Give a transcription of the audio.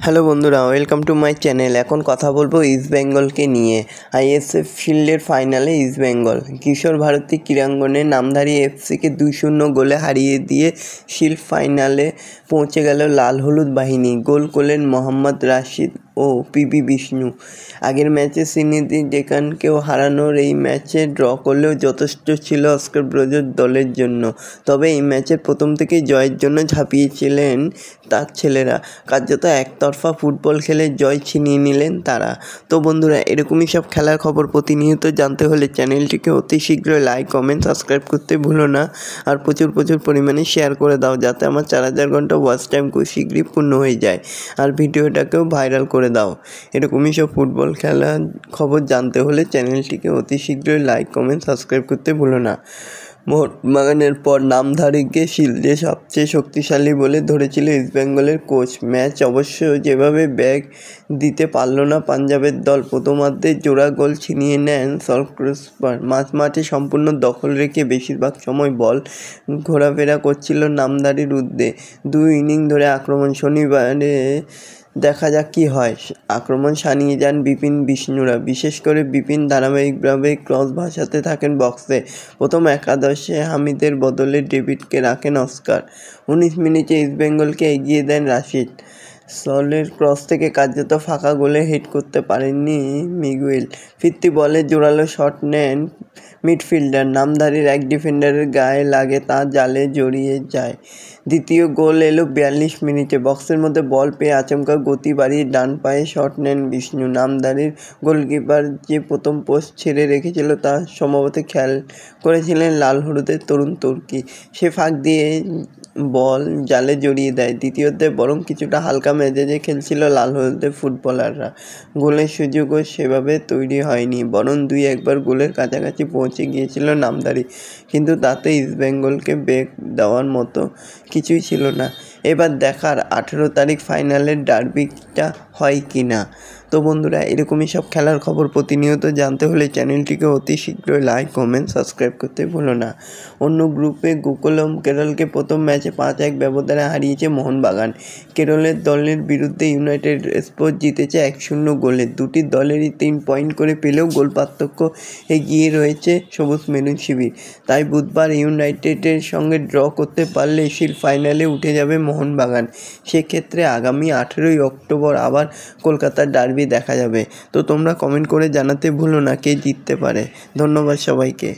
Hello বন্ধুরা, welcome to my channel. এখন কথা বলবো ইস্ট বেঙ্গলকে নিয়ে। আইএসএফ শিল্ডের ফাইনালে ইস্ট বেঙ্গল কিশোর ভারতী ক্রীড়াঙ্গনে নামধারী এফসিকে 2-0 গোলে হারিয়ে দিয়ে শিল্ড ফাইনালে পৌঁছে গেল লাল হলুদ বাহিনী। গোল করলেন মোহাম্মদ রাশিদ ও পিবি বিষ্ণু। আগের ম্যাচে শ্রীনিধি ডেকানকেও হারানোর এই ম্যাচে ড্র করলেও যথেষ্ট ছিল অস্কার ব্রোজের দলের জন্য। তবে এই ম্যাচের প্রথম থেকেই জয়ের জন্য ঝাঁপিয়েছিলেন তার ছেলেরা। কার্যত একতরফা ফুটবল খেলে জয় ছিনিয়ে নিলেন তারা। তো বন্ধুরা, এরকমই সব খেলার খবর প্রতিনিয়ত জানতে হলে চ্যানেলটিকে অতি শীঘ্রই লাইক, কমেন্ট, সাবস্ক্রাইব করতে ভুলো না। আর প্রচুর পরিমাণে শেয়ার করে দাও, যাতে আমার 4000 ঘন্টা ওয়াচ টাইম খুব শীঘ্রই পূর্ণ হয়ে যায়। আর ভিডিওটাকেও ভাইরাল করে দাও। এরকমই সব ফুটবল খেলার খবর জানতে হলে চ্যানেলটিকে অতি শীঘ্রই লাইক, কমেন্ট, সাবস্ক্রাইব করতে ভুলো না। মোহনবাগানের পর নামধারীকে শিল্ডে সবচেয়ে শক্তিশালী বলে ধরেছিল ইস্টবেঙ্গলের কোচ। ম্যাচ অবশ্য যেভাবে ব্যাগ দিতে পারল না পাঞ্জাবের দল। প্রথমার্ধে জোড়া গোল ছিনিয়ে নেন সলক্রুসপার। মাঝমাঠে সম্পূর্ণ দখল রেখে বেশিরভাগ সময় বল ঘোরাফেরা করছিল নামধারীর ঊর্ধ্বে। 2 ইনিংস ধরে আক্রমণ। শনিবারে দেখা যাক কী হয়। আক্রমণ সানিয়ে যান বিপিন বিষ্ণুরা। বিশেষ করে বিপিন ধারাবাহিকভাবে ক্রস ভাসাতে থাকেন বক্সে। প্রথম একাদশে হামিদের বদলে ডেভিডকে রাখেন অস্কার। 19 মিনিটে ইস্টবেঙ্গলকে এগিয়ে দেন রাশিদ। সলের ক্রস থেকে কার্যত ফাঁকা গোলে হিট করতে পারেননি মিগুয়েল। ফিরতি বলে জোরালো শট নেন মিডফিল্ডার। নামধারীর এক ডিফেন্ডারের গায়ে লাগে, তা জালে জড়িয়ে যায়। দ্বিতীয় গোল এলো 42 মিনিটে। বক্সের মধ্যে বল পেয়ে আচমকা গতি বাড়িয়ে ডান পায়ে শট নেন বিষ্ণু। নামধারীর গোলকিপার যে প্রথম পোস্ট ছেড়ে রেখেছিল তা সম্ভবত খেয়াল করেছিলেন লাল হলুদের তরুণ তুর্কি। সে ফাঁক দিয়ে বল জালে জড়িয়ে দেয়। দ্বিতীয়ার্ধে বরং কিছুটা হালকা মেজাজে খেলছিল লাল হলুদের ফুটবলাররা। গোলের সুযোগও সেভাবে তৈরি হয়নি, বরং 2-1 গোলের কাছাকাছি পৌঁছে গিয়েছিল নামধারী, কিন্তু তাতে ইস্টবেঙ্গলকে ব্রেক দেওয়ার মতো কিছুই ছিল না। এবার দেখার 18 তারিখ ফাইনালের ডার্বিটা হয় কি না। তো বন্ধুরা, এরকমই সব খেলার খবর প্রতিনিয়ত জানতে হলে চ্যানেলটিকে অতি শীঘ্রই লাইক, কমেন্ট, সাবস্ক্রাইব করতে ভুলো না। অন্য গ্রুপে গোকুলম কেরলকে প্রথম ম্যাচে 5-1 ব্যবধানে হারিয়েছে মোহনবাগান। কেরলের দলের বিরুদ্ধে ইউনাইটেড স্পোর্টস জিতেছে 1-0 গোলে। দুটি দলেরই 3 পয়েন্ট করে পেলেও গোল পার্থক্য এগিয়ে রয়েছে সবুজ মেরুন শিবির। তাই বুধবার ইউনাইটেডের সঙ্গে ড্র করতে পারলে শিল্ড ফাইনালে উঠে যাবে মোহনবাগান। সেক্ষেত্রে আগামী 18 অক্টোবর আবার কলকাতার ডার্বি দেখা যাবে। তো তোমরা কমেন্ট করে জানাতে ভুলো না কে জিততে পারে। ধন্যবাদ সবাইকে।